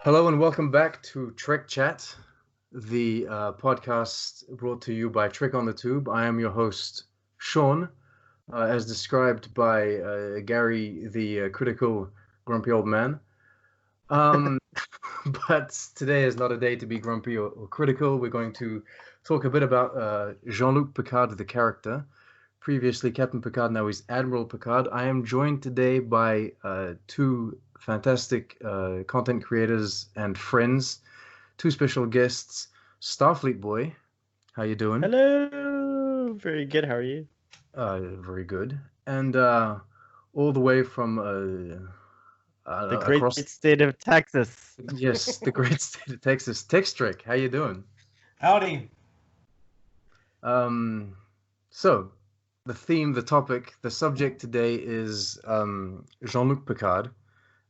Hello and welcome back to Trek Chat, the podcast brought to you by Trek on the Tube. I am your host, Sean, as described by Gary, the critical, grumpy old man. Um, but today is not a day to be grumpy or critical. We're going to talk a bit about Jean-Luc Picard, the character. Previously Captain Picard, now he's Admiral Picard. I am joined today by two fantastic content creators and friends, two special guests. Starfleet Boy, how you doing? Hello. Very good. How are you? Very good. And all the way from The great across, state of Texas. yes, the great state of Texas, Tex-Trek. How you doing? Howdy. Um, so the theme, the topic, the subject today is Jean-Luc Picard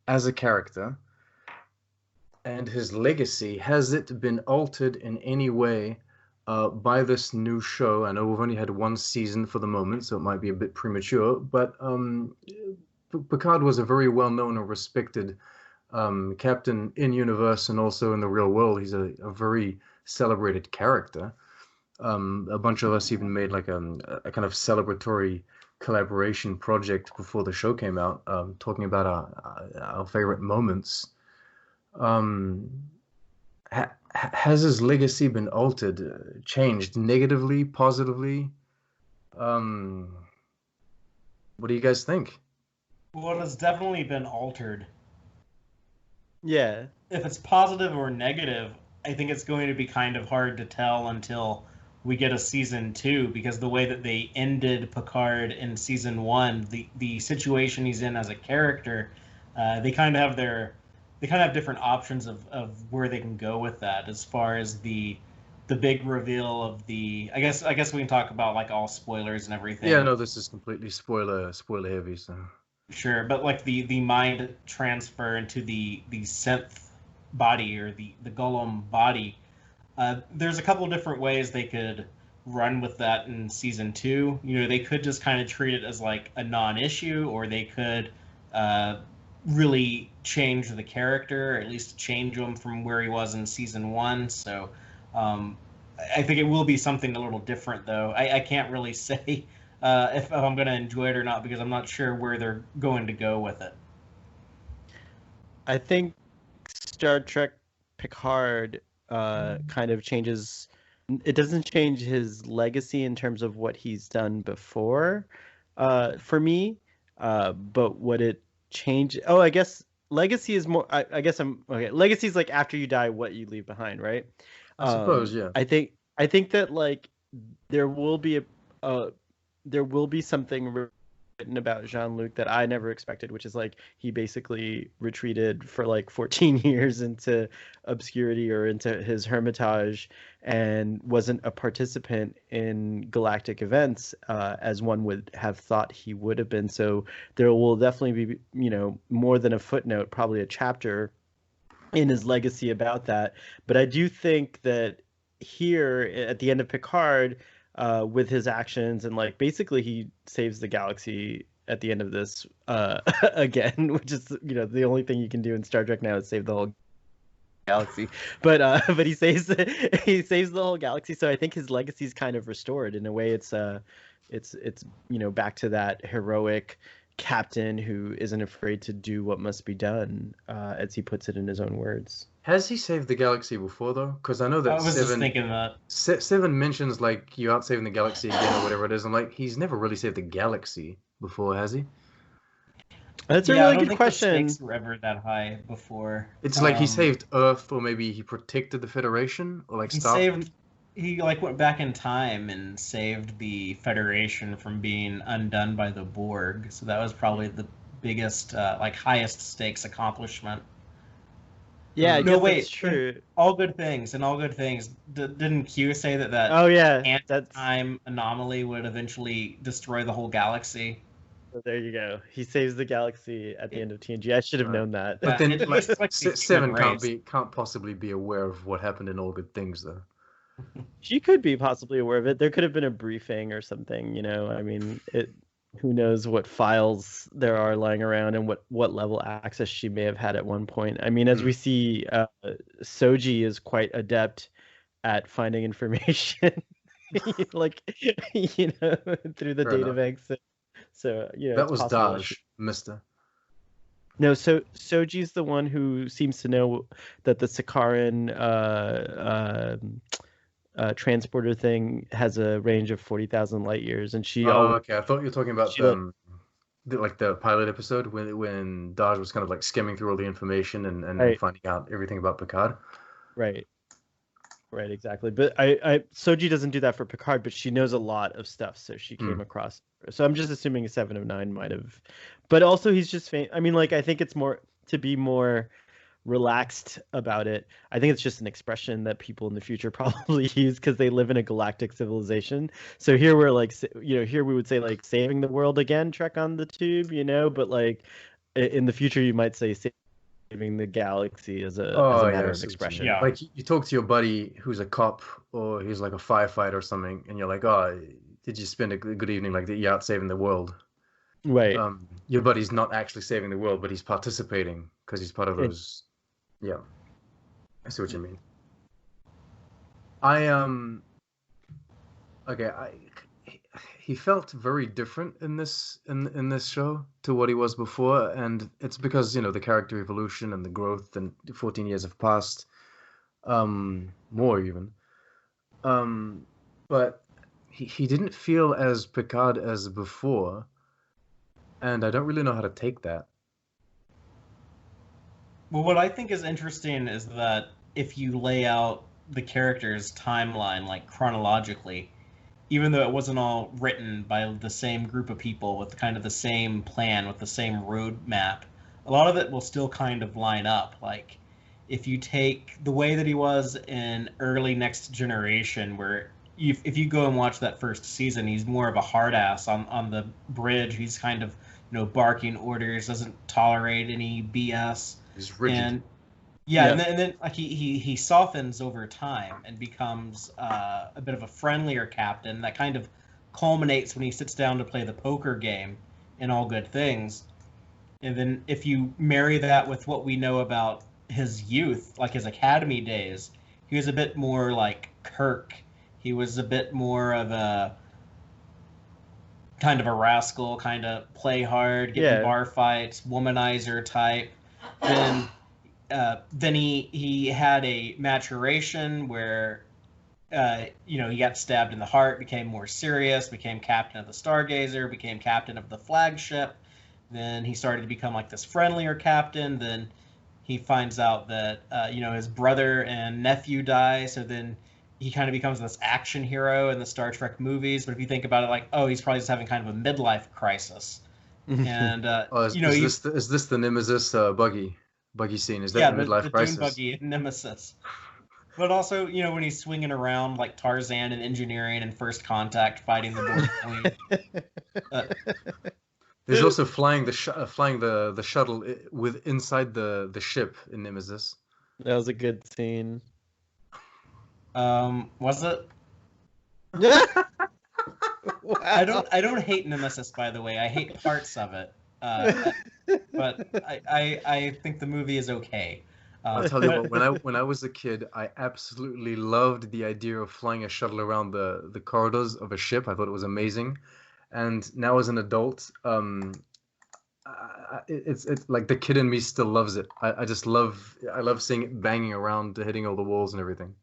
as a character and his legacy. Has it been altered in any way by this new show? I know we've only had one season for the moment, so it might be a bit premature, but Picard was a very well-known and respected captain in universe and also in the real world. He's a very celebrated character. A bunch of us even made like a kind of celebratory collaboration project before the show came out, talking about our favorite moments. Has his legacy been altered, changed negatively, positively? What do you guys think? Well, it has definitely been altered. Yeah. If it's positive or negative, I think it's going to be kind of hard to tell until we get a season 2, because the way that they ended Picard in season 1, the situation he's in as a character, they kind of have different options of where they can go with that as far as the big reveal of the I guess we can talk about like all spoilers and everything. Yeah, no, this is completely spoiler heavy, so. Sure, but like the mind transfer into the synth body or the Golem body, there's a couple of different ways they could run with that in season 2. You know, they could just kind of treat it as like a non-issue, or they could really change the character, or at least change him from where he was in season 1. So I think it will be something a little different, though. I can't really say if I'm going to enjoy it or not, because I'm not sure where they're going to go with it. I think Star Trek Picard kind of changes. It doesn't change his legacy in terms of what he's done before, for me. But what it changed. Oh, I guess legacy is more. I guess I'm okay. Legacy is like after you die, what you leave behind, right? I suppose, yeah. I think that like there will be there will be something written about Jean-Luc that I never expected, which is like he basically retreated for like 14 years into obscurity or into his hermitage and wasn't a participant in galactic events as one would have thought he would have been. So there will definitely be, more than a footnote, probably a chapter in his legacy about that. But I do think that here at the end of Picard, with his actions and like basically he saves the galaxy at the end of this again, which is the only thing you can do in Star Trek now is save the whole galaxy. But he saves the whole galaxy. So I think his legacy is kind of restored in a way. It's back to that heroic captain who isn't afraid to do what must be done, as he puts it in his own words. Has he saved the galaxy before, though? Because I know that I was just thinking that. Seven mentions, like, you out saving the galaxy again or whatever it is. I'm like, he's never really saved the galaxy before, has he? That's a really good question. The stakes were ever that high before. It's like he saved Earth, or maybe he protected the Federation, or like he like went back in time and saved the Federation from being undone by the Borg. So that was probably the biggest, highest stakes accomplishment. Yeah, no, wait, that's true. All good things. Didn't Q say that? Oh yeah, anti-time anomaly would eventually destroy the whole galaxy? So there you go. He saves the galaxy at the end of TNG. I should have known that. But then Seven can't possibly be aware of what happened in All Good Things, though. She could be possibly aware of it. There could have been a briefing or something. I mean, who knows what files there are lying around and what level access she may have had at one point. I mean, as we see, Soji is quite adept at finding information, like through the Fair data enough. banks. So That it's was possible that Daj, Mister. no, so Soji's the one who seems to know that the Sakaran transporter thing has a range of 40,000 light years, and she Oh, always okay. I thought you were talking about she like the pilot episode when Daj was kind of like skimming through all the information and right, finding out everything about Picard. right, right, exactly. But I Soji doesn't do that for Picard, but she knows a lot of stuff, so she came across. So I'm just assuming Seven of Nine might have, but also he's just I mean, like I think it's more to be more relaxed about it. I think it's just an expression that people in the future probably use because they live in a galactic civilization. So here we're like, here we would say like saving the world again, Trek on the tube, but like in the future you might say saving the galaxy as Oh, a yeah, matter I of see what you expression. mean. Yeah. Like you talk to your buddy who's a cop or he's like a firefighter or something, and you're like, "Oh, did you spend a good evening? Like, you're out saving the world." Right. Your buddy's not actually saving the world, but he's participating because he's part of It- those. Yeah, I see what you mean. I okay. He felt very different in this show to what he was before, and it's because the character evolution and the growth, and 14 years have passed, more even. But he didn't feel as Picard as before, and I don't really know how to take that. Well, what I think is interesting is that if you lay out the character's timeline, like chronologically, even though it wasn't all written by the same group of people with kind of the same plan, with the same roadmap, a lot of it will still kind of line up. Like, if you take the way that he was in early Next Generation, where if you go and watch that first season, he's more of a hard ass on the bridge. He's kind of, barking orders, doesn't tolerate any BS. He's rigid. And yeah, and then like he softens over time and becomes a bit of a friendlier captain. That kind of culminates when he sits down to play the poker game in All Good Things. And then if you marry that with what we know about his youth, like his academy days, he was a bit more like Kirk. He was a bit more of a kind of a rascal, kind of play hard, get in bar fights, womanizer type. Then he had a maturation where he got stabbed in the heart, became more serious, became captain of the Stargazer, became captain of the flagship. Then he started to become like this friendlier captain. Then he finds out that his brother and nephew die, so then he kind of becomes this action hero in the Star Trek movies. But if you think about it, like, oh, he's probably just having kind of a midlife crisis. And is this the Nemesis buggy scene? Is that the midlife the crisis? Dune buggy Nemesis. But also, when he's swinging around like Tarzan in Engineering and First Contact, fighting the Borg Queen. There's also flying the shuttle inside the ship in Nemesis. That was a good scene. Was it? Wow. I don't hate Nemesis, by the way. I hate parts of it. But I think the movie is okay. I'll tell you what, when I was a kid, I absolutely loved the idea of flying a shuttle around the corridors of a ship. I thought it was amazing. And now as an adult, it's like the kid in me still loves it. I love seeing it banging around, hitting all the walls and everything.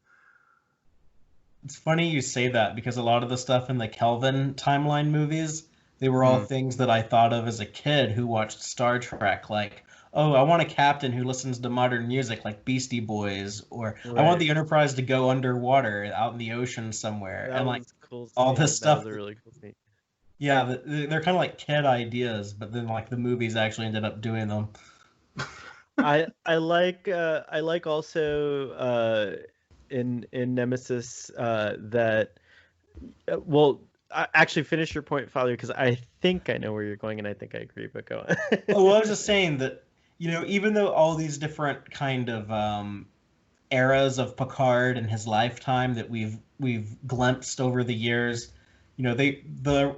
It's funny you say that because a lot of the stuff in the Kelvin timeline movies, they were all things that I thought of as a kid who watched Star Trek. Like, oh, I want a captain who listens to modern music like Beastie Boys, or I want the Enterprise to go underwater out in the ocean somewhere. That and like cool all this stuff. That was a really cool scene. Yeah, they're kind of like kid ideas, but then like the movies actually ended up doing them. I like also in Nemesis that actually finish your point, Father, because I think I know where you're going and I think I agree, but go on. Well, I was just saying that even though all these different kind of eras of Picard and his lifetime that we've glimpsed over the years, the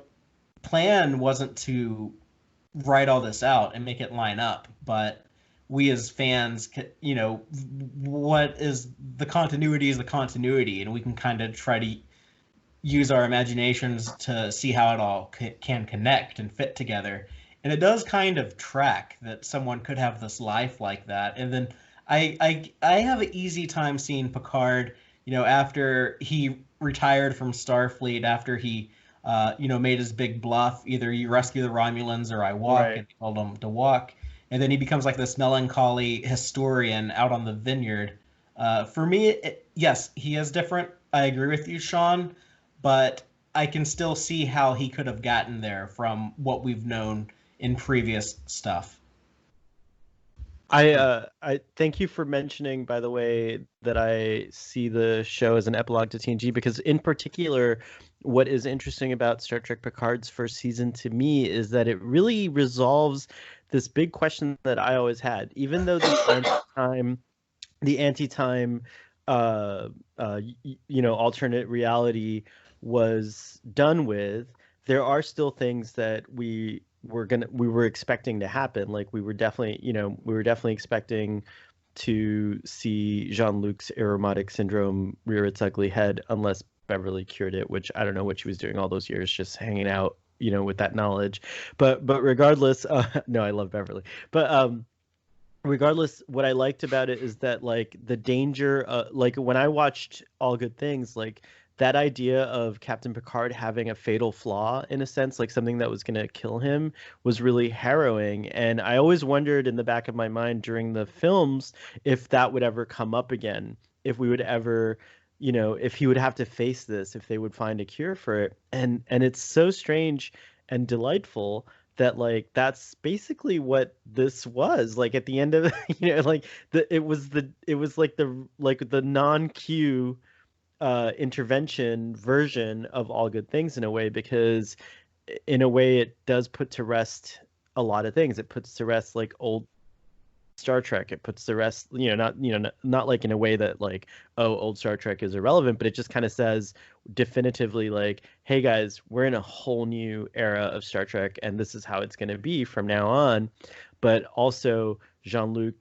plan wasn't to write all this out and make it line up, but we as fans, what is the continuity is the continuity, and we can kind of try to use our imaginations to see how it all can connect and fit together. And it does kind of track that someone could have this life like that. And then I have an easy time seeing Picard, after he retired from Starfleet, after he made his big bluff, either you rescue the Romulans or I walk, Right. and he told him to walk. And then he becomes like this melancholy historian out on the vineyard. For me, yes, he is different. I agree with you, Sean, but I can still see how he could have gotten there from what we've known in previous stuff. I thank you for mentioning, by the way, that I see the show as an epilogue to TNG, because in particular, what is interesting about Star Trek Picard's first season to me is that it really resolves this big question that I always had. Even though the anti-time alternate reality was done with, there are still things that we were expecting to happen. Like we were definitely expecting to see Jean-Luc's aromatic syndrome rear its ugly head, unless Beverly cured it, which I don't know what she was doing all those years, just hanging out, with that knowledge. But regardless, no, I love Beverly. But regardless, what I liked about it is that like the danger, like when I watched All Good Things, like that idea of Captain Picard having a fatal flaw, in a sense, like something that was going to kill him, was really harrowing. And I always wondered in the back of my mind during the films if that would ever come up again, if we would ever, if he would have to face this, if they would find a cure for it. And it's so strange and delightful that like that's basically what this was like at the end of like it was like the non-Q intervention version of All Good Things, in a way, because in a way it does put to rest a lot of things. It puts to rest like old Star Trek. It puts to rest, not like in a way that like, oh, old Star Trek is irrelevant, but it just kind of says definitively like, hey guys, we're in a whole new era of Star Trek, and this is how it's going to be from now on. But also Jean-Luc,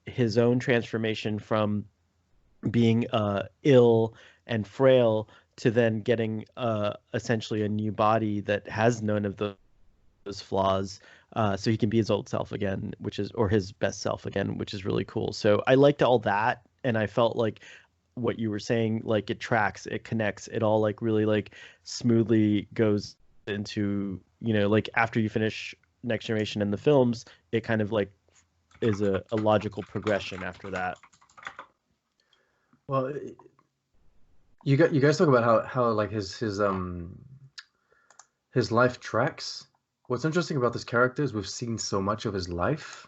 his own transformation from being ill and frail to then getting essentially a new body that has none of those flaws, so he can be his old self again, or his best self again, which is really cool. So I liked all that, and I felt like what you were saying, like it tracks, it connects, it all like really like smoothly goes into, like after you finish Next Generation and the films, it kind of like is a logical progression after that. Well, you guys talk about how like his life tracks. What's interesting about this character is we've seen so much of his life,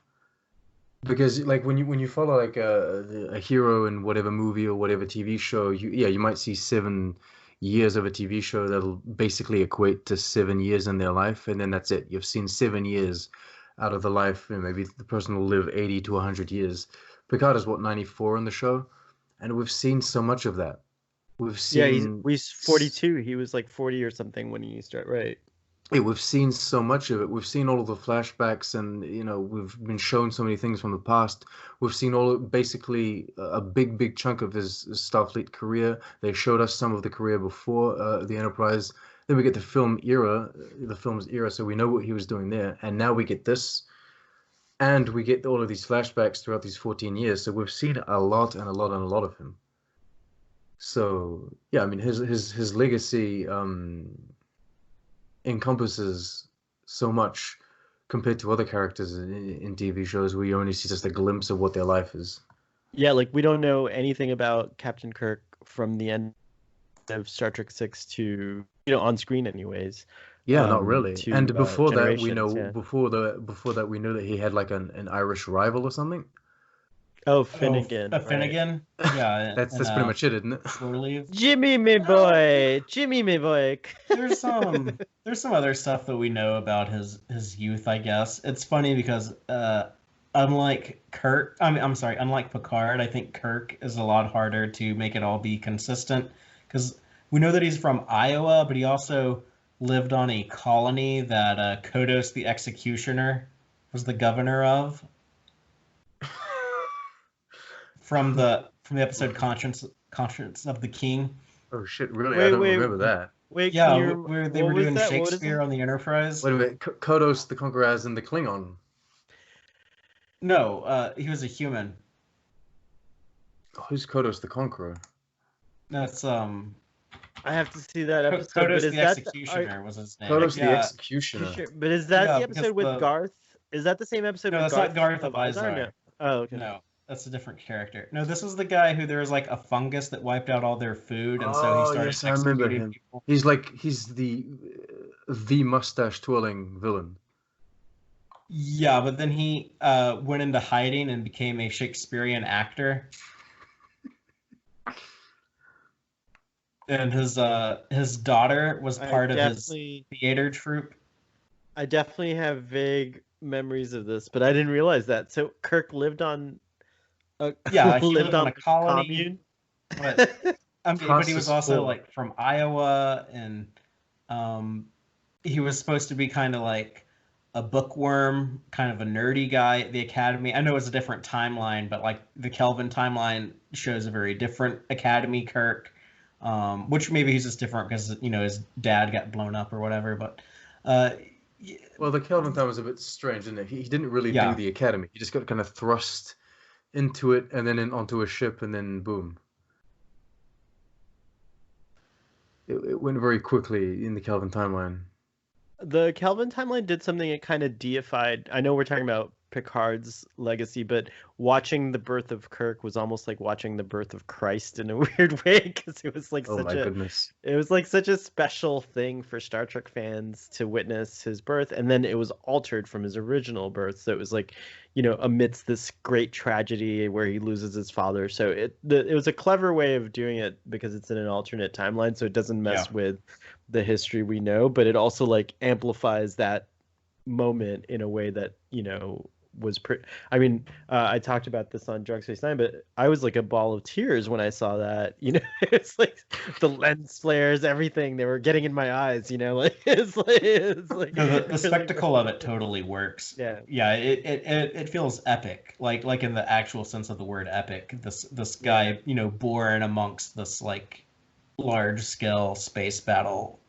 because like when you follow like a hero in whatever movie or whatever TV show, you might see 7 years of a TV show that'll basically equate to 7 years in their life, and then that's it. You've seen 7 years out of the life, and maybe the person will live 80 to 100 years. Picard is what, 94 in the show, and we've seen so much of that. We've seen he's 42. He was like 40 or something when he started, right? Yeah, we've seen so much of it. We've seen all of the flashbacks, and we've been shown so many things from the past. We've seen basically a big chunk of his Starfleet career. They showed us some of the career before the Enterprise. Then we get the film's era, so we know what he was doing there. And now we get this, and we get all of these flashbacks throughout these 14 years. So we've seen a lot and a lot and a lot of him. So yeah, I mean his legacy encompasses so much compared to other characters in TV shows where you only see just a glimpse of what their life is. Yeah, like we don't know anything about Captain Kirk from the end of Star Trek 6 to on screen anyways. Yeah, not really. And before that, we know before that we know that he had like an Irish rival or something. Oh, Finnegan. Finnegan? Right. Yeah. That's pretty much it, isn't it? Jimmy, me boy. Jimmy, me boy. There's some other stuff that we know about his youth, I guess. It's funny because unlike Picard, I think Kirk is a lot harder to make it all be consistent, because we know that he's from Iowa, but he also lived on a colony that Kodos the Executioner was the governor of. From the episode Conscience of the King. Oh shit! Really? I Wait, don't wait, remember that. wait. Yeah, Can you? where they What were was doing that? What is Shakespeare it? on the Enterprise. Wait a minute. Kodos the Conqueror as in the Klingon. No, he was a human. Oh, who's Kodos the Conqueror? That's I have to see that episode. Kodos But is the that Executioner was his name. Kodos the Yeah. Executioner. Sure, but is that Yeah, the because episode with the- Garth? Is that the same episode No, with that's Garth? not Garth of Izar? Izar. No. Oh, okay. No, that's a different character. No, this is the guy who there was like a fungus that wiped out all their food, and so he started yes, I remember executing him. people. He's the mustache twirling villain. Yeah, but then he went into hiding and became a Shakespearean actor. And his daughter was part of his theater troupe. I definitely have vague memories of this, but I didn't realize that. So Kirk lived on Yeah, he lived on a the colony. commune. But he was also Four. like from Iowa, and he was supposed to be kind of like a bookworm, kind of a nerdy guy at the academy. I know it's a different timeline, but like the Kelvin timeline shows a very different academy Kirk, which maybe he's just different because his dad got blown up or whatever. But Well, the Kelvin time was a bit strange, didn't it? He didn't really Yeah. do the academy. He just got kind of thrust into it and then onto a ship and then boom. It went very quickly in the Kelvin timeline. The Kelvin timeline did something it kind of deified. I know we're talking about Picard's legacy, but watching the birth of Kirk was almost like watching the birth of Christ in a weird way, because it was like Oh my goodness. it was like such a special thing for Star Trek fans to witness his birth, and then it was altered from his original birth. So it was like, amidst this great tragedy where he loses his father. So it was a clever way of doing it because it's in an alternate timeline, so it doesn't mess with the history we know, but it also like amplifies that moment in a way that was I talked about this on Drug Space Nine, but I was like a ball of tears when I saw that. It's like the lens flares, everything, they were getting in my eyes. Like it's like no, the spectacle of it totally works. Yeah, it feels epic, like in the actual sense of the word epic. This guy, born amongst this like large scale space battle.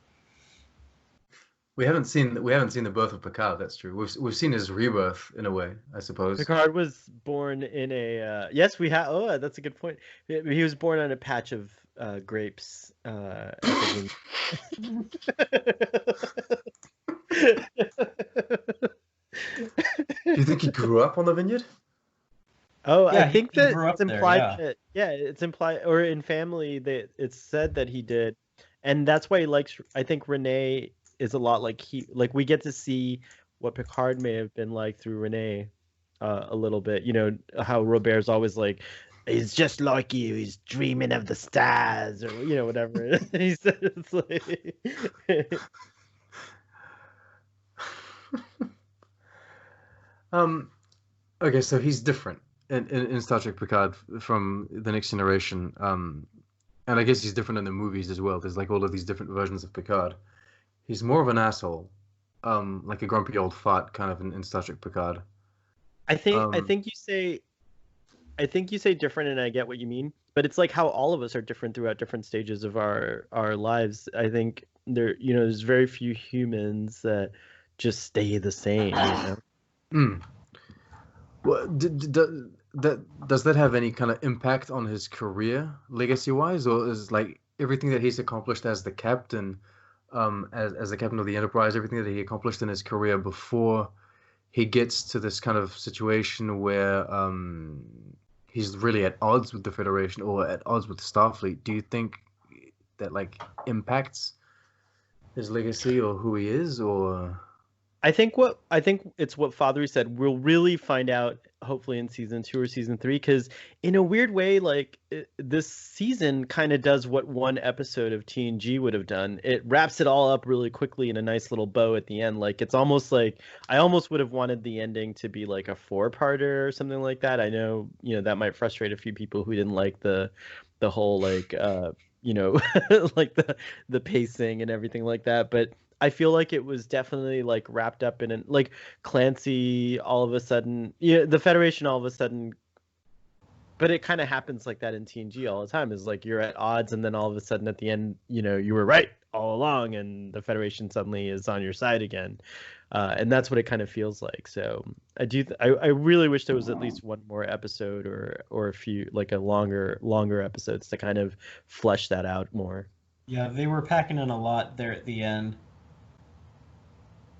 We haven't seen the birth of Picard. That's true. We've seen his rebirth in a way, I suppose. Picard was born in a yes, we have. Oh, that's a good point. He was born on a patch of grapes. Do you think he grew up on the vineyard? Oh, Yeah, I think he that grew up it's implied there, that it's implied, or in family that it's said that he did, and that's why he likes. I think Renee is a lot like we get to see what Picard may have been like through Renee a little bit. How Robert's always like, he's just like you, he's dreaming of the stars, or whatever. He says it's like Okay, so he's different in Star Trek Picard from the Next Generation. And I guess he's different in the movies as well. There's like all of these different versions of Picard. He's more of an asshole, like a grumpy old fart kind of in Star Trek Picard. I think you say different, and I get what you mean. But it's like how all of us are different throughout different stages of our lives. I think there's very few humans that just stay the same. Well, does that have any kind of impact on his career, legacy-wise, or is like everything that he's accomplished as the captain, as the captain of the Enterprise, everything that he accomplished in his career before he gets to this kind of situation where he's really at odds with the Federation or at odds with Starfleet? Do you think that like impacts his legacy or who he is, or? I think it's what Fatheree said. We'll really find out hopefully in season 2 or season 3, because in a weird way, like this season kind of does what one episode of TNG would have done. It wraps it all up really quickly in a nice little bow at the end. Like it's almost like I almost would have wanted the ending to be like a 4-parter or something like that. I know that might frustrate a few people who didn't like the whole like like the pacing and everything like that. But I feel like it was definitely like wrapped up in an like Clancy all of a sudden, yeah, the Federation all of a sudden, but it kind of happens like that in TNG all the time. Is like you're at odds, and then all of a sudden at the end, you were right all along, and the Federation suddenly is on your side again, and that's what it kind of feels like. So I really wish there was at least one more episode or a few like a longer episodes to kind of flesh that out more. Yeah, they were packing in a lot there at the end.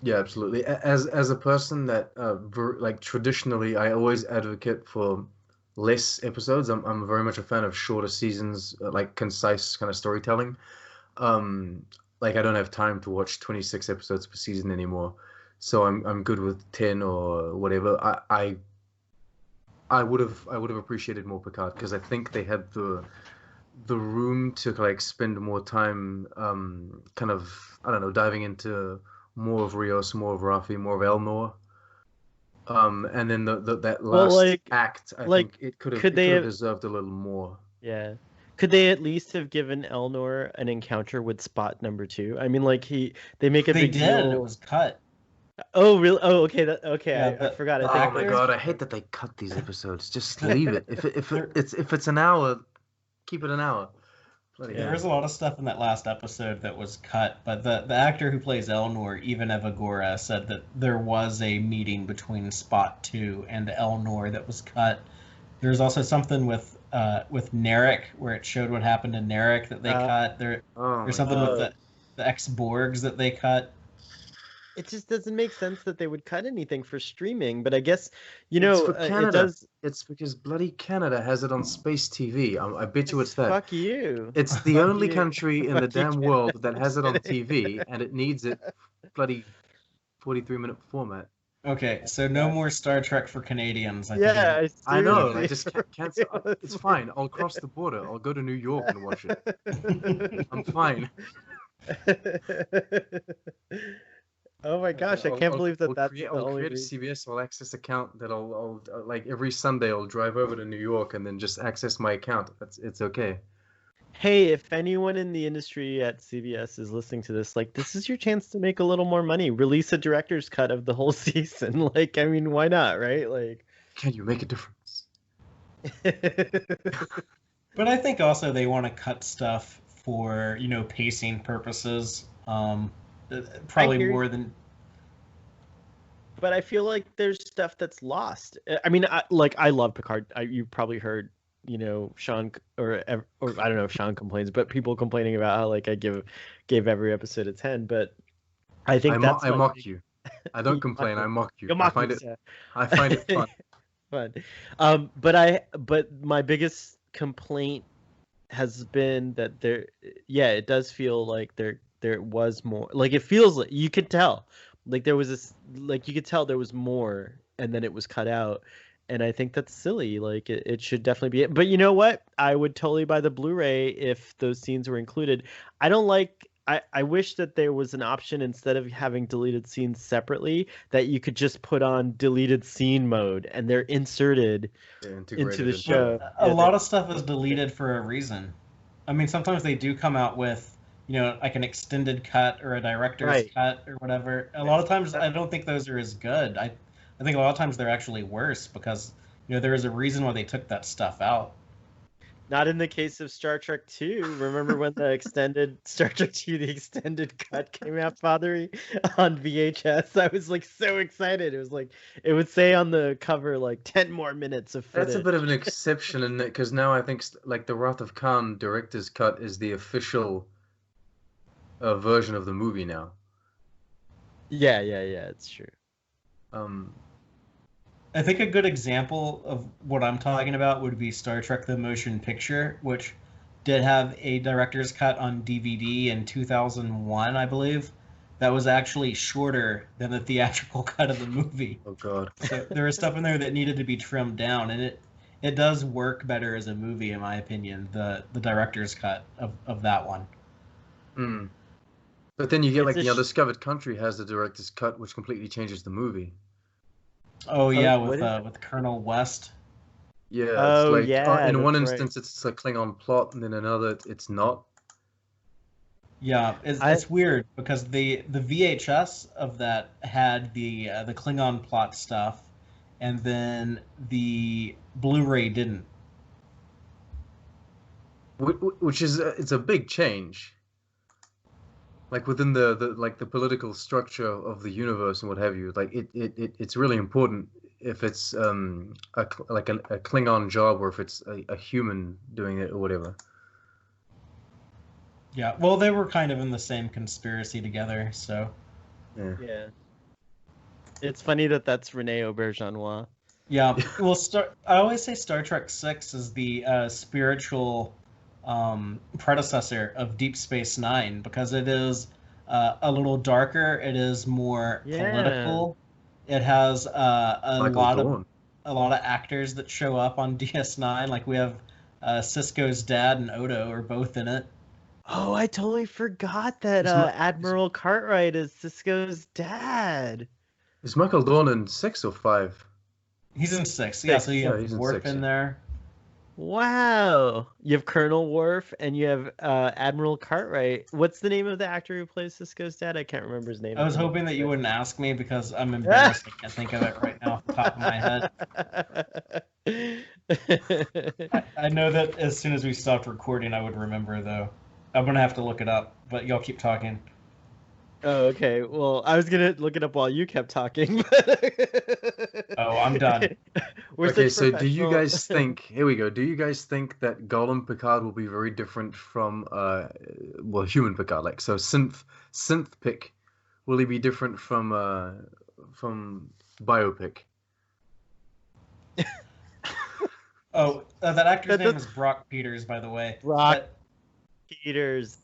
Yeah, absolutely. As a person that like traditionally, I always advocate for less episodes. I'm very much a fan of shorter seasons, like concise kind of storytelling. Like I don't have time to watch 26 episodes per season anymore, so I'm good with 10 or whatever. I would have appreciated more Picard because I think they had the room to like spend more time kind of, I don't know, diving into more of Rios, more of Rafi, more of Elnor. And then that Well, last act, I like, think it could have deserved a little more. Yeah. Could they at least have given Elnor an encounter with Spot number 2? I mean, like they make a big deal. It was cut. Oh, really? Oh, okay. Okay. Yeah, I forgot. I Oh think my god, I hate that they cut these episodes. Just leave it. If it's an hour, keep it an hour. Bloody There hell. was a lot of stuff in that last episode that was cut, but the actor who plays Elnor, Ivan Evagora, said that there was a meeting between Spot 2 and Elnor that was cut. There's also something with Narek, where it showed what happened to Narek that they cut. There's something with the ex-Borgs that they cut. It just doesn't make sense that they would cut anything for streaming, but I guess It's for Canada. it does. It's because bloody Canada has it on space TV. I bet you it's that. Fuck you. It's the Fuck only you. country in the Fuck you, damn world that has it on TV, and it needs it bloody 43-minute format. Okay, so no more Star Trek for Canadians. Yeah, I know. I just can't. It's fine. I'll cross the border. I'll go to New York and watch it. I'm fine. Oh my gosh, I can't believe that's I'll the create only a CBS All Access account that I'll like every Sunday I'll drive over to New York and then just access my account. It's okay. Hey, if anyone in the industry at CBS is listening to this, like, this is your chance to make a little more money. Release a director's cut of the whole season. Like, I mean, why not, right? Like, can you make a difference? But I think also they want to cut stuff for, pacing purposes. Probably more than. But I feel like there's stuff that's lost. I mean, I love Picard. You probably heard, Sean or I don't know if Sean complains, but people complaining about how like I gave every episode a 10. But I think I mock you. I don't complain. I mock you. I find it fun. Fun. But my biggest complaint has been that it does feel like there was more. Like it feels like you could tell, like there was this, like you could tell there was more, and then it was cut out. And I think that's silly. Like it should definitely be it. But you know what? I would totally buy the Blu-ray if those scenes were included. I wish that there was an option instead of having deleted scenes separately that you could just put on deleted scene mode and they're inserted into the show. A lot of stuff is deleted for a reason. I mean, sometimes they do come out with, like an extended cut or a director's cut or whatever. A lot of times I don't think those are as good. I think a lot of times they're actually worse because, there is a reason why they took that stuff out. Not in the case of Star Trek 2. Remember when the extended Star Trek 2, the extended cut came out, Fatheree, on VHS? I was like so excited. It was like, it would say on the cover like 10 more minutes of footage. That's a bit of an exception, isn't it? Because now I think like the Wrath of Khan director's cut is the official version of the movie now. Yeah, it's true. I think a good example of what I'm talking about would be Star Trek the Motion Picture, which did have a director's cut on DVD in 2001, I believe. That was actually shorter than the theatrical cut of the movie. Oh, God. So there was stuff in there that needed to be trimmed down, and it does work better as a movie, in my opinion, the director's cut of that one. Mm. But then you get like the Undiscovered Country has the director's cut, which completely changes the movie. Oh yeah, with Colonel West. Yeah, it's like in one instance it's a Klingon plot, and then another it's not. Yeah, it's weird because the VHS of that had the Klingon plot stuff, and then the Blu-ray didn't. Which is it's a big change. Like within the political structure of the universe and what have you, like it's really important if it's a Klingon job or if it's a human doing it or whatever. Yeah, well, they were kind of in the same conspiracy together, so. Yeah. Yeah. It's funny that that's Rene Auberjonois. Yeah, well, I always say Star Trek 6 is the spiritual predecessor of Deep Space Nine because it is a little darker. It is more political. It has a lot of actors that show up on DS9. Like we have Cisco's dad and Odo are both in it. Oh, I totally forgot that Admiral Cartwright is Cisco's dad. Is Michael Dorn in 6 or 5? He's in 6. Yeah, so you have Worf in there. Wow. You have Colonel Worf and you have Admiral Cartwright. What's the name of the actor who plays Cisco's dad? I can't remember his name. I was hoping that you wouldn't ask me because I'm embarrassed. I can't think of it right now off the top of my head. I know that as soon as we stopped recording, I would remember, though. I'm going to have to look it up, but y'all keep talking. Oh, okay. Well, I was going to look it up while you kept talking. Oh, I'm done. Okay, so do you guys think, here we go, do you guys think that Gollum Picard will be very different from, human Picard? Like, so synth pick, will he be different from biopic? Oh, that actor's name is Brock Peters, by the way. Brock Peters.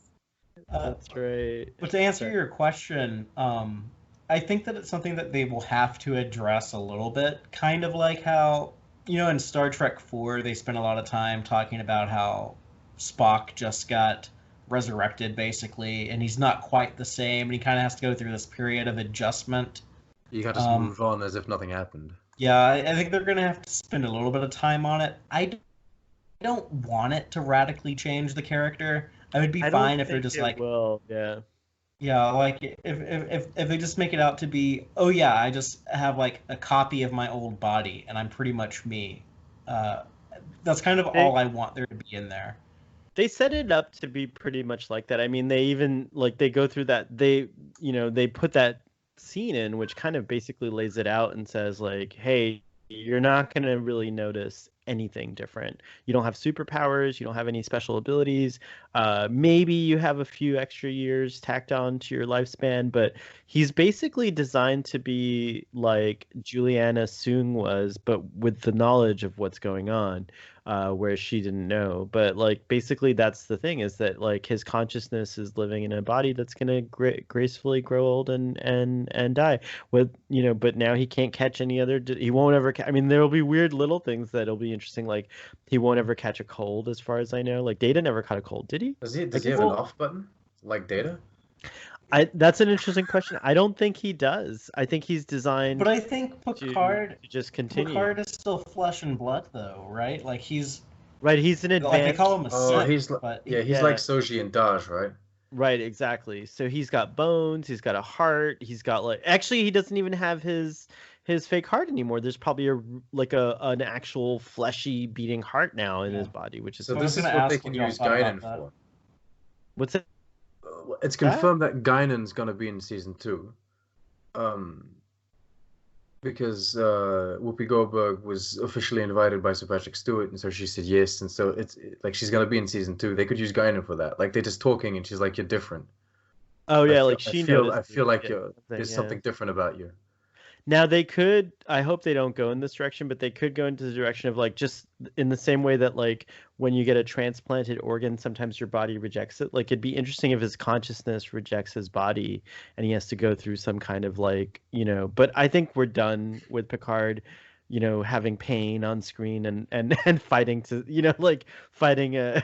That's right. But to answer your question, I think that it's something that they will have to address a little bit. Kind of like how, in Star Trek 4, they spent a lot of time talking about how Spock just got resurrected, basically, and he's not quite the same, and he kind of has to go through this period of adjustment. You got to move on as if nothing happened. Yeah, I think they're going to have to spend a little bit of time on it. I don't want it to radically change the character. I would be fine if they're just like, yeah, like if they just make it out to be, oh yeah, I just have like a copy of my old body and I'm pretty much me. That's kind of all I want there to be in there. They set it up to be pretty much like that. I mean, they even they go through that. They put that scene in, which kind of basically lays it out and says like, hey, you're not going to really notice anything different. You don't have superpowers. You don't have any special abilities. Maybe you have a few extra years tacked on to your lifespan, but he's basically designed to be like Juliana Soong was, but with the knowledge of what's going on, where she didn't know. But like basically that's the thing, is that like his consciousness is living in a body that's going to gracefully grow old and die. With but now he can't catch any other. He won't ever. I mean, there will be weird little things that'll be interesting. Like he won't ever catch a cold, as far as I know. Like Data never caught a cold, did he? Does he have an off button like Data? That's an interesting question. I don't think he does. I think he's designed. But I think Picard to just continue. Picard is still flesh and blood, though, right? Like he's right. He's an advanced. Like they call him a Sith, he's like Soji and Daj, right? Right, exactly. So he's got bones. He's got a heart. He's got actually he doesn't even have his fake heart anymore. There's probably an actual fleshy beating heart now in his body, which is so. This is what they can use Guinan for. What's it? It's confirmed that Guinan's gonna be in season 2, because Whoopi Goldberg was officially invited by Sir Patrick Stewart, and so she said yes, and so it's like she's gonna be in season 2. They could use Guinan for that. Like they're just talking, and she's like, "You're different." Oh yeah, I feel like there's something different about you. Now they could, I hope they don't go in this direction, but they could go into the direction of like just in the same way that like when you get a transplanted organ, sometimes your body rejects it. Like it'd be interesting if his consciousness rejects his body and he has to go through some kind of like, but I think we're done with Picard, having pain on screen and fighting to, like fighting a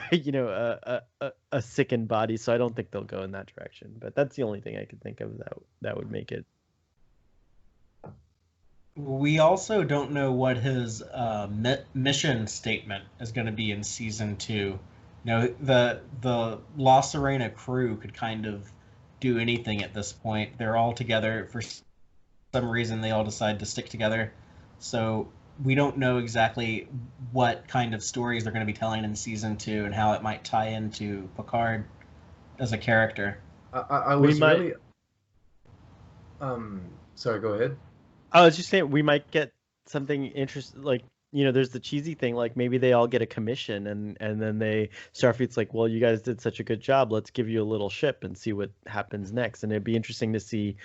sickened body. So I don't think they'll go in that direction, but that's the only thing I could think of that would make it. We also don't know what his mission statement is going to be in season 2. The La Serena crew could kind of do anything at this point. They're all together for some reason. They all decide to stick together, so we don't know exactly what kind of stories they're going to be telling in season 2 and how it might tie into Picard as a character. I We was might. really sorry, go ahead. I was just saying we might get something interesting. Like, there's the cheesy thing. Like maybe they all get a commission, and then Starfleet's like, well, you guys did such a good job. Let's give you a little ship and see what happens next. And it'd be interesting to see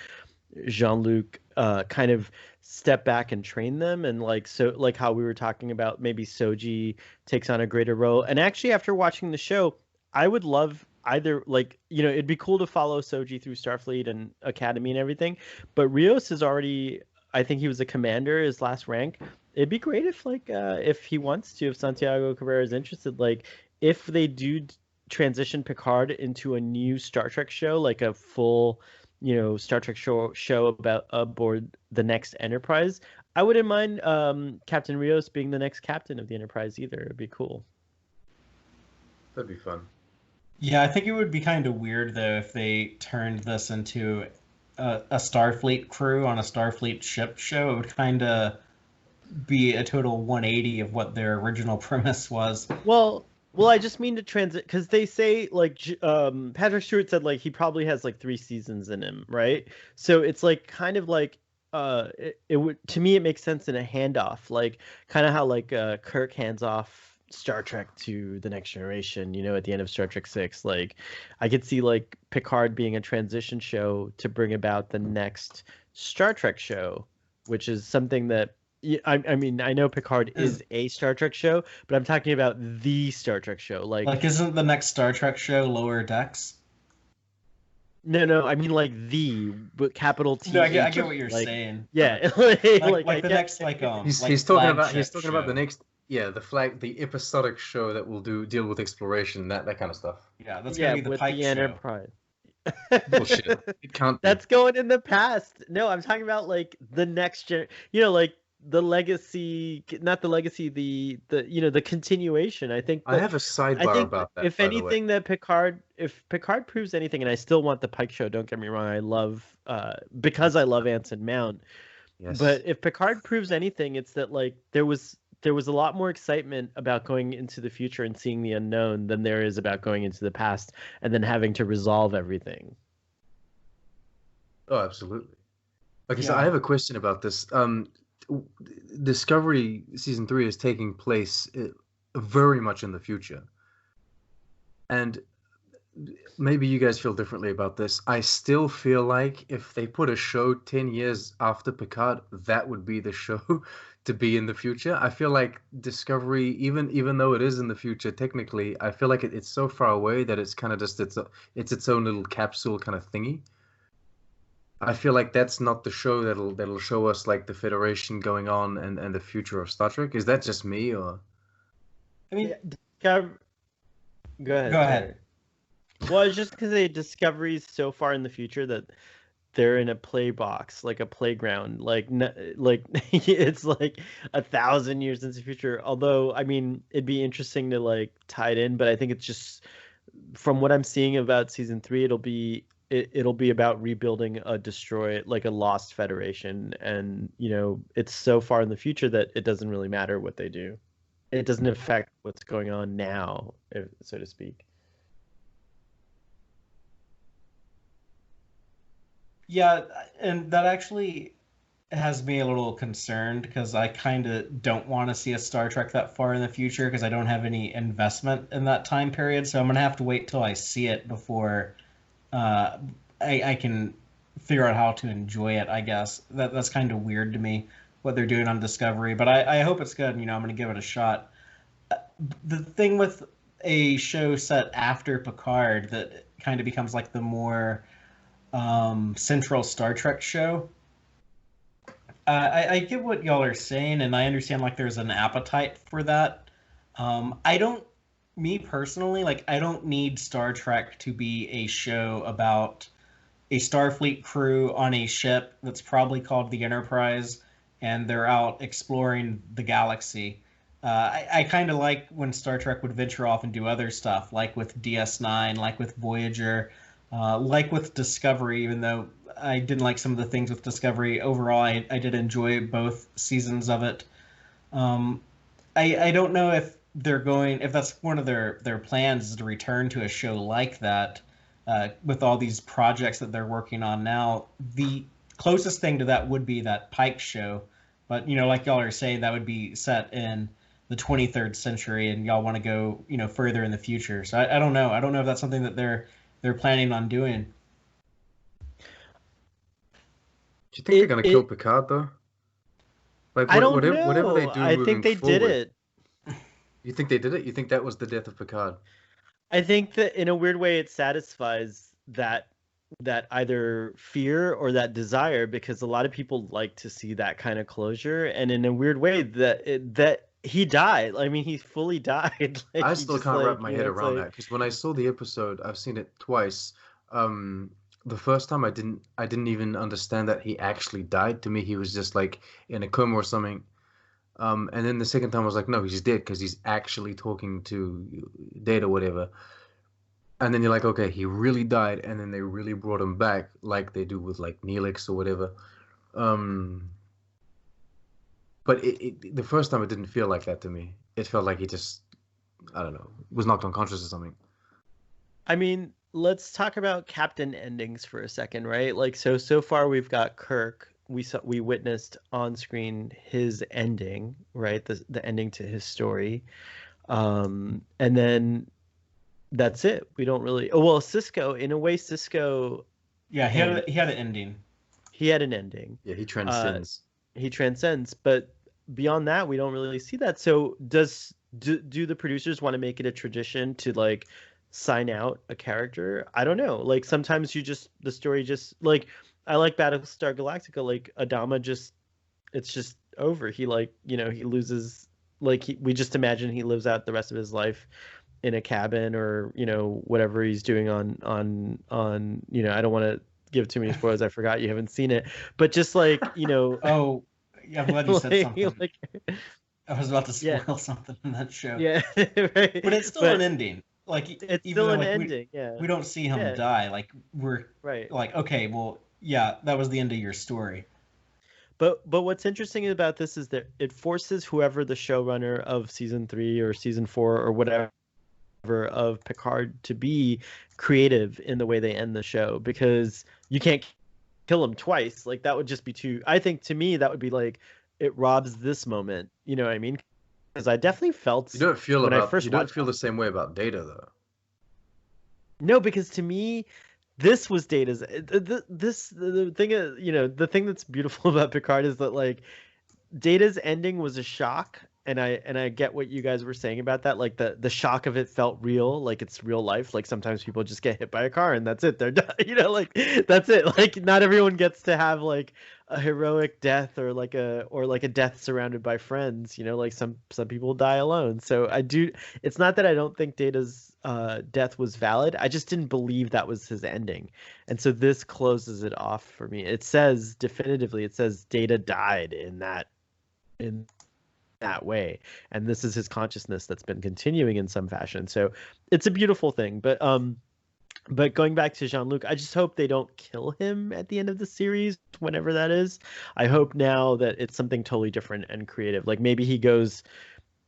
Jean-Luc kind of step back and train them, and like how we were talking about, maybe Soji takes on a greater role. And actually, after watching the show, I would love either, like, it'd be cool to follow Soji through Starfleet and Academy and everything, but Rios is already, I think he was a commander, his last rank. It'd be great if, like, if he wants to, if Santiago Cabrera is interested, like, if they do transition Picard into a new Star Trek show, like a full, Star Trek show about aboard the next Enterprise, I wouldn't mind Captain Rios being the next captain of the Enterprise either. It'd be cool. That'd be fun. Yeah, I think it would be kind of weird though if they turned this into a Starfleet crew on a Starfleet ship show. It would kind of be a total 180 of what their original premise was. Well, I just mean to transit, because they say, like, Patrick Stewart said, like, he probably has like 3 seasons in him, right? So it's like kind of like it would, to me, it makes sense in a handoff, like kind of how like Kirk hands off Star Trek to the Next Generation, at the end of Star Trek 6. Like, I could see like Picard being a transition show to bring about the next Star Trek show, which is something that, I mean, I know Picard is a Star Trek show, but I'm talking about the Star Trek show. Like isn't the next Star Trek show Lower Decks? No, I mean like but capital T. No, I get what you're saying. Yeah, like the next he's talking about the next, the episodic show that will deal with exploration, that kind of stuff. Yeah, that's gonna be the Pike show. Enterprise. Bullshit. It can't be. That's going in the past. No, I'm talking about like the next gen. Like the legacy, not the legacy, the the continuation. I think I have a sidebar about that. If anything, if Picard proves anything, and I still want the Pike show, don't get me wrong, I love because I love Anson Mount. Yes. But if Picard proves anything, it's that like there was a lot more excitement about going into the future and seeing the unknown than there is about going into the past and then having to resolve everything. Oh, absolutely. Okay, so I have a question about this. Discovery season 3 is taking place very much in the future, and maybe you guys feel differently about this. I still feel like if they put a show 10 years after Picard, that would be the show to be in the future. I feel like Discovery, even though it is in the future technically, I feel like it's so far away that it's kind of just it's its own little capsule kind of thingy. I feel like that's not the show that'll show us like the Federation going on and the future of Star Trek. Is that just me, or? I mean, go ahead. Go ahead. Well, it's just because Discovery's so far in the future that they're in a play box, like a playground, like it's like 1,000 years into the future. Although, I mean, it'd be interesting to like tie it in, but I think it's just, from what I'm seeing about season 3, it'll be about rebuilding a lost Federation, and it's so far in the future that it doesn't really matter what they do. It doesn't affect what's going on now, so to speak. Yeah, and that actually has me a little concerned because I kind of don't want to see a Star Trek that far in the future because I don't have any investment in that time period. So I'm going to have to wait till I see it before I can figure out how to enjoy it, I guess. That's kind of weird to me, what they're doing on Discovery. But I hope it's good, and, I'm going to give it a shot. The thing with a show set after Picard that kind of becomes like the more central Star Trek show. I get what y'all are saying, and I understand like there's an appetite for that. Me personally, like, I don't need Star Trek to be a show about a Starfleet crew on a ship that's probably called the Enterprise, and they're out exploring the galaxy. I kind of like when Star Trek would venture off and do other stuff, like with DS9, like with Voyager, like with Discovery. Even though I didn't like some of the things with Discovery, overall I did enjoy both seasons of it. Um, I don't know if they're going if that's one of their plans is to return to a show like that with all these projects that they're working on now. The closest thing to that would be that Pike show, but like y'all are saying, that would be set in the 23rd century, and y'all want to go further in the future. So I don't know. I don't know if that's something that they're planning on doing. Do you think they're gonna kill Picard though? Like I don't whatever they know. do I moving think they forward, did it. You think they did it? You think that was the death of Picard? I think that in a weird way it satisfies that either fear or that desire, because a lot of people like to see that kind of closure, and in a weird way that he died. I mean, he fully died. Like, I he still just, can't like, wrap my head it's around like, that, because when I saw the episode, I've seen it twice. The first time I didn't even understand that he actually died. To me, he was just like in a coma or something. And then the second time I was like, no, he's dead because he's actually talking to Data, whatever. And then you're like, okay, he really died, and then they really brought him back, like they do with like Neelix or whatever. But the first time it didn't feel like that to me. It felt like he just, I don't know, was knocked unconscious or something. I mean, let's talk about Captain endings for a second, right? Like, so far we've got Kirk. We witnessed on screen his ending, right? The ending to his story, and then that's it. We don't really. Oh well, Cisco. In a way, Cisco. Yeah, he had an ending. He had an ending. Yeah, he transcends. He transcends, but beyond that, we don't really see that. So do the producers want to make it a tradition to like sign out a character? I don't know. Like sometimes the story just like, I like Battlestar Galactica. Like Adama it's just over. He he loses. Like we just imagine he lives out the rest of his life in a cabin, or whatever he's doing on I don't want to give too many spoilers. I forgot you haven't seen it, but just like Oh, yeah, I'm glad you said something. Like, I was about to spoil something in that show. Yeah, right. But it's still an ending. Like it's still an ending. We don't see him die. Like we're like, okay, well, yeah, that was the end of your story. But what's interesting about this is that it forces whoever the showrunner of season 3 or season 4 or whatever of Picard to be creative in the way they end the show, because you can't kill him twice. Like that would just be too. I think to me that would be like, it robs this moment. You know what I mean? Because I definthing felt. You don't feel the same way about Data though. No, because to me, this was Data's. The thing is, the thing that's beautiful about Picard is that like Data's ending was a shock. And I get what you guys were saying about that. Like the shock of it felt real, like it's real life. Like sometimes people just get hit by a car and that's it. They're done. Like that's it. Like not everyone gets to have like a heroic death or like a death surrounded by friends. Like some people die alone. So it's not that I don't think Data's death was valid. I just didn't believe that was his ending. And so this closes it off for me. It says definitively, Data died in that way, and this is his consciousness that's been continuing in some fashion. So it's a beautiful thing. But going back to Jean-Luc, I just hope they don't kill him at the end of the series, whenever that is. I hope now that it's something totally different and creative. Like maybe he goes,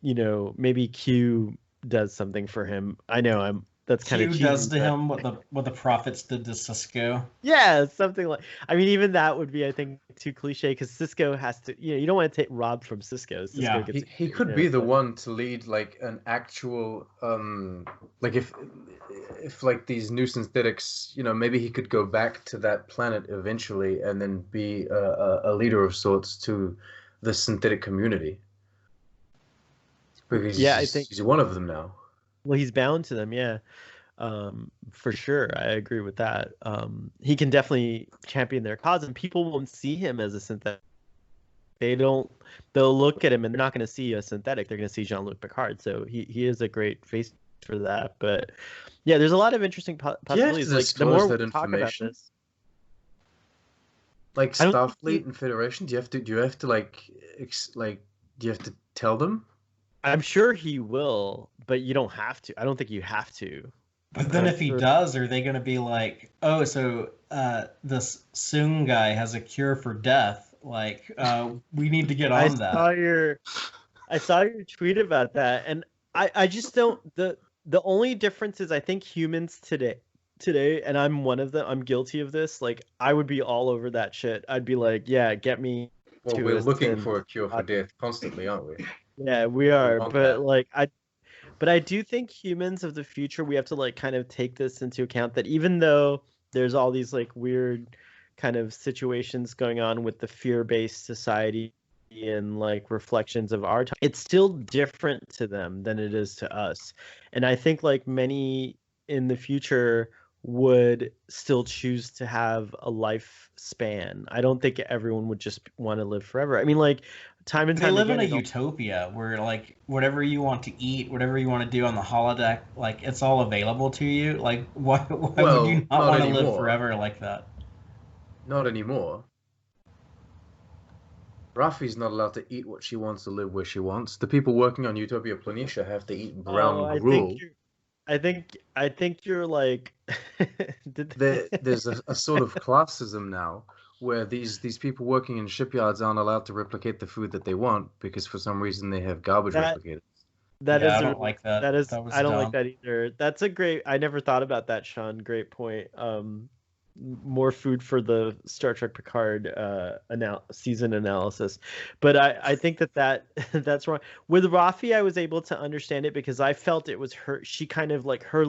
maybe Q does something for him. I know that's kind of Q does to him what the prophets did to Cisco. Yeah, something like. I mean, even that would be, I think, too cliche, because Cisco has to. You don't want to take Rob from Cisco. Yeah, he could be the one to lead like an actual like if like these new synthetics, maybe he could go back to that planet eventually and then be a leader of sorts to the synthetic community. Because I think he's one of them now. Well, he's bound to them, yeah, for sure. I agree with that. He can definitely champion their cause, and people won't see him as a synthetic. They'll look at him, and they're not going to see a synthetic. They're going to see Jean-Luc Picard. So he is a great face for that. But yeah, there's a lot of interesting possibilities. Like the more we talk about this, like Starfleet and Federation, do you have to tell them? I'm sure he will, but you don't have to. I don't think you have to. But then if he does, are they going to be like, oh, so this Soong guy has a cure for death? Like, we need to get on that. I saw your tweet about that, and I just don't. The only difference is I think humans today, and I'm one of them. I'm guilty of this. Like, I would be all over that shit. I'd be like, yeah, get me. Well, we're looking for a cure for death constantly, aren't we? Yeah, we are. But like, I do think humans of the future, we have to like kind of take this into account that even though there's all these like weird kind of situations going on with the fear-based society and like reflections of our time, it's still different to them than it is to us. And I think like many in the future would still choose to have a lifespan. I don't think everyone would just want to live forever. I mean, like time and time they live again, in a utopia where like whatever you want to eat, whatever you want to do on the holodeck, like it's all available to you. Like why would you not want to live forever like that? Not anymore. Rafi's not allowed to eat what she wants to live where she wants. The people working on Utopia Planitia have to eat brown gruel. I think you're like there's a sort of classism now where these people working in shipyards aren't allowed to replicate the food that they want because for some reason they have garbage replicators. I don't like that. I don't like that either. That's a great. I never thought about that, Sean. Great point. More food for the Star Trek Picard season analysis, but I think that's wrong. With Rafi, I was able to understand it because I felt it was her. She kind of like her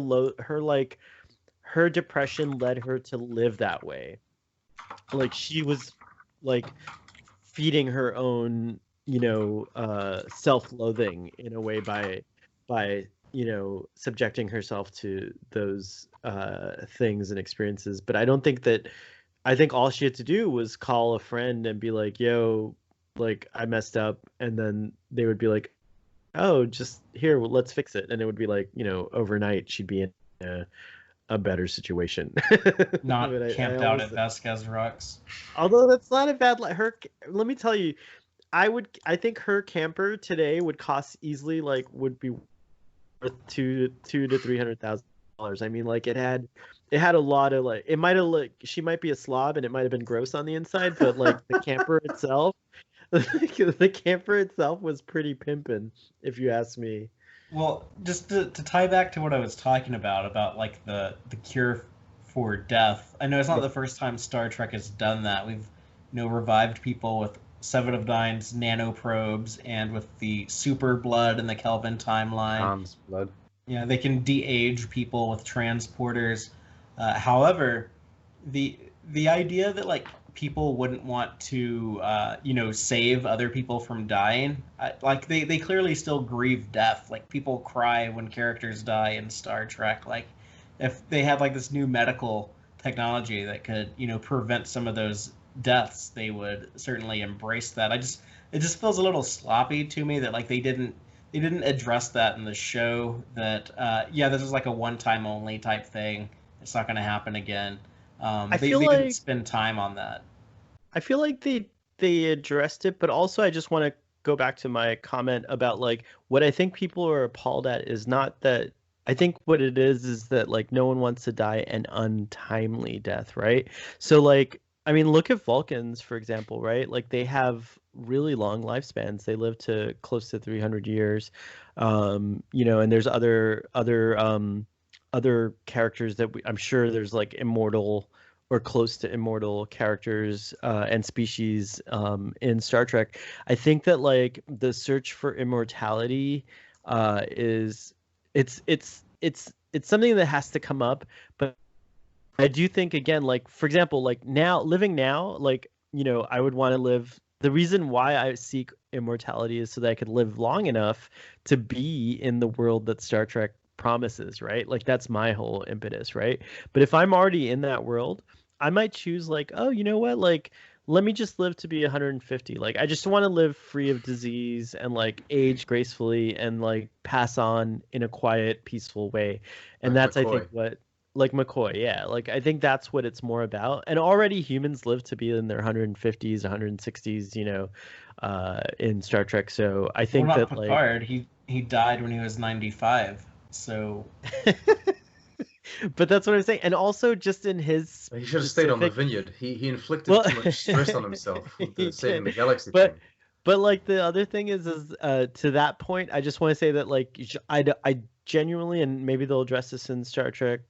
depression led her to live that way. Like she was like feeding her own, self-loathing in a way by subjecting herself to those things and experiences. But I think all she had to do was call a friend and be like, yo, like I messed up. And then they would be like, oh, just here, well, let's fix it. And it would be like, overnight she'd be in a better situation. Not camped out at Vasquez Rocks. Although that's not a bad, let me tell you, I think her camper today would cost easily, would be worth $200,000 to $300,000. I mean, like it had a lot of it might have she might be a slob and it might have been gross on the inside, but like the camper itself, the camper itself was pretty pimpin', if you ask me. Well, just to tie back to what I was talking about like the cure for death. I know it's not the first time Star Trek has done that. We've revived people with 7 of 9's nanoprobes and with the super blood and the Kelvin timeline. Tom's blood. Yeah, they can de-age people with transporters. However, the idea that people wouldn't want to save other people from dying, they clearly still grieve death. Like people cry when characters die in Star Trek. Like if they had this new medical technology that could prevent some of those deaths, they would certainly embrace that. It just feels a little sloppy to me that they didn't address that in the show. That this is a one-time only type thing. It's not going to happen again. They didn't spend time on that. I feel like they addressed it, but also I just want to go back to my comment about what I think people are appalled at is not that. I think what it is that no one wants to die an untimely death, right? So I mean, look at Vulcans, for example, right? They have really long lifespans. They live to close to 300 years, and there's other characters that I'm sure there's immortal or close to immortal characters and species in Star Trek. I think that the search for immortality is it's something that has to come up, but I do think again, for example, living now, I would want to live. The reason why I seek immortality is so that I could live long enough to be in the world that Star Trek promises, right? That's my whole impetus, right? But if I'm already in that world, I might choose oh, you know what? Let me just live to be 150. I just want to live free of disease and age gracefully and pass on in a quiet, peaceful way. And that's McCoy. I think what McCoy, yeah. I think that's what it's more about. And already humans live to be in their 150s, 160s, in Star Trek. So I think Picard, he died when he was 95. So But that's what I'm saying. And also just in his He should have stayed on the specific, vineyard. He inflicted well, too much stress on himself with he the saving did. the galaxy But thing. but like the other thing is to that point, I just want to say that like I genuinely, and maybe they'll address this in Star Trek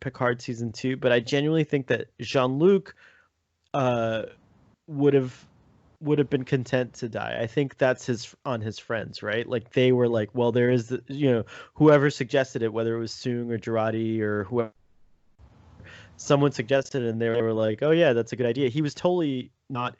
Picard season 2, but I genuinely think that Jean-Luc uh would have been content to die. I think that's his friends, right? Like they were like, well, there is whoever suggested it, whether it was Soong or Girardi or whoever, someone suggested it, and they were like, oh yeah, that's a good idea. He was totally not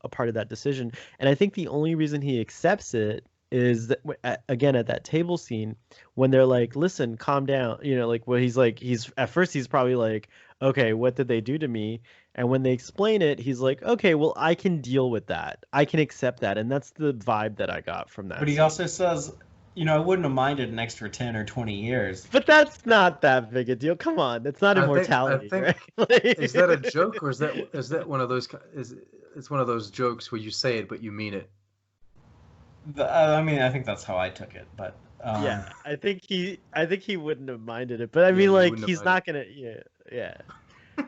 a part of that decision, and I think the only reason he accepts it is that again at that table scene when they're like, listen, calm down, like what he's like, he's at first he's probably like, okay, what did they do to me? And when they explain it, he's like, okay, well, I can deal with that, I can accept that. And that's the vibe that I got from that but he scene. also says, I wouldn't have minded an extra 10 or 20 years. But that's not that big a deal. Come on, that's not immortality. I think right? is that a joke, or is that one of those it's one of those jokes where you say it but you mean it? I mean, I think that's how I took it, but yeah, I think he wouldn't have minded it. But I Yeah, mean, he like, wouldn't have he's not gonna. Yeah.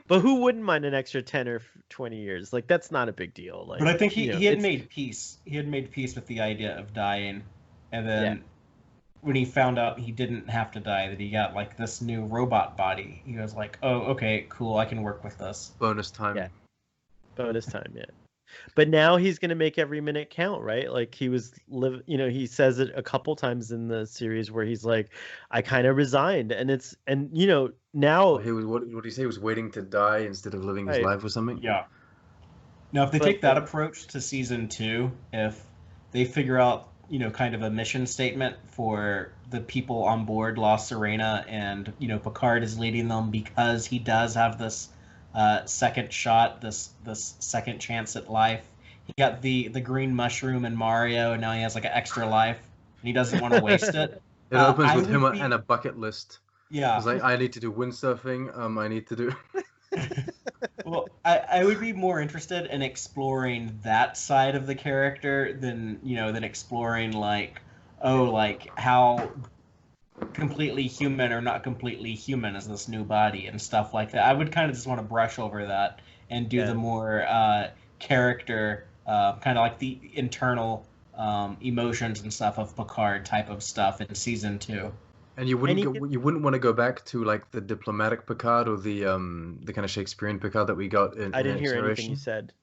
But who wouldn't mind an extra 10 or 20 years? Like, that's not a big deal. Like, But I think he had it's- made peace. He had made peace with the idea of dying, and then Yeah. when he found out he didn't have to die, that he got like this new robot body, he was like, "Oh, okay, cool. I can work with this." Bonus time. Yeah. bonus time. Yeah. But now he's gonna make every minute count, right? Like he he says it a couple times in the series where he's like, I kind of resigned, and now He was what did he say? He was waiting to die instead of living his Right. life or something. Yeah. Now, if they But- take that approach to season 2, if they figure out, kind of a mission statement for the people on board La Serena, and Picard is leading them because he does have this second shot, this second chance at life. He got the green mushroom in Mario, and now he has like an extra life, and he doesn't want to waste it. It opens I with him would be- and a bucket list. Yeah. He's like, I need to do windsurfing. I need to do. Well, I would be more interested in exploring that side of the character than exploring like how completely human or not completely human is this new body and stuff like that. I would kind of just want to brush over that and do the more character, kind of like the internal emotions and stuff of Picard type of stuff in season 2. And you wouldn't want to go back to like the diplomatic Picard or the kind of Shakespearean Picard that we got in. I didn't hear anything Exploration? you said.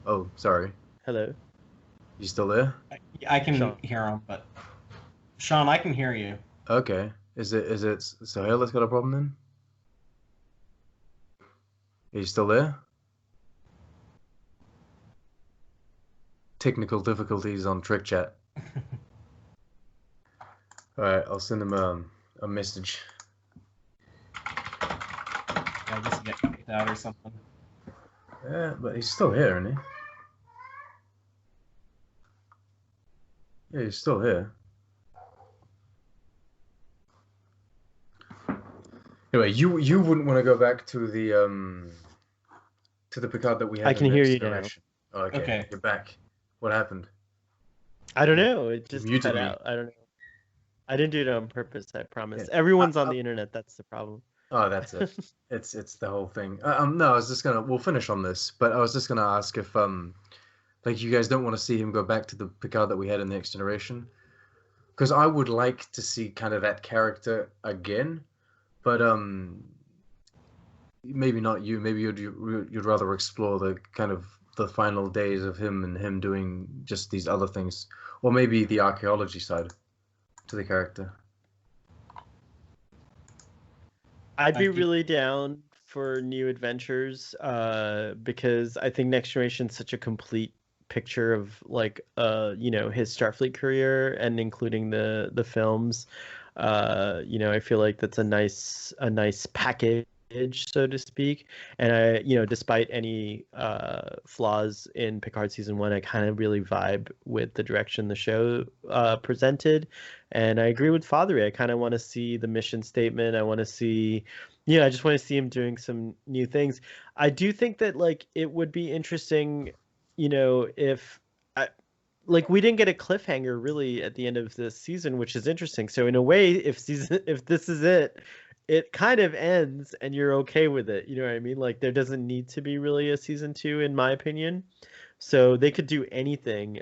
Oh, sorry. Hello. You still there? I can Sean. hear him, but Sean, I can hear you. Okay. Is it Sahel that's got a problem then? Are you still there? Technical difficulties on Trick Chat. All right, I'll send him a message. I guess he got kicked out or something. Yeah, but he's still here, isn't he? Yeah, he's still here. Anyway, you wouldn't want to go back to the Picard that we had. I can in hear Next you now. Generation. Oh, okay. Okay. You're back. What happened? I don't know. It just Muted cut me. out. I don't know. I didn't do it on purpose. I promise. Yeah. Everyone's on the internet. That's the problem. Oh, that's it. it's the whole thing. No, I was just we'll finish on this, but I was just gonna ask if like you guys don't want to see him go back to the Picard that we had in the Next Generation, because I would like to see kind of that character again, but maybe not you. Maybe you'd rather explore the kind of the final days of him and him doing just these other things, or maybe the archaeology side to the character. I'd be I think- really down for new adventures because I think Next Generation's such a complete picture of like his Starfleet career, and including the films. I feel like that's a nice package, so to speak. And I despite any flaws in Picard season 1, I kind of really vibe with the direction the show presented. And I agree with Fatheree. I kind of want to see the mission statement. I want to see, I just want to see him doing some new things. I do think that like it would be interesting, if like we didn't get a cliffhanger really at the end of this season, which is interesting. So in a way, if this is it, it kind of ends and you're okay with it. You know what I mean? Like there doesn't need to be really a season 2 in my opinion. So they could do anything.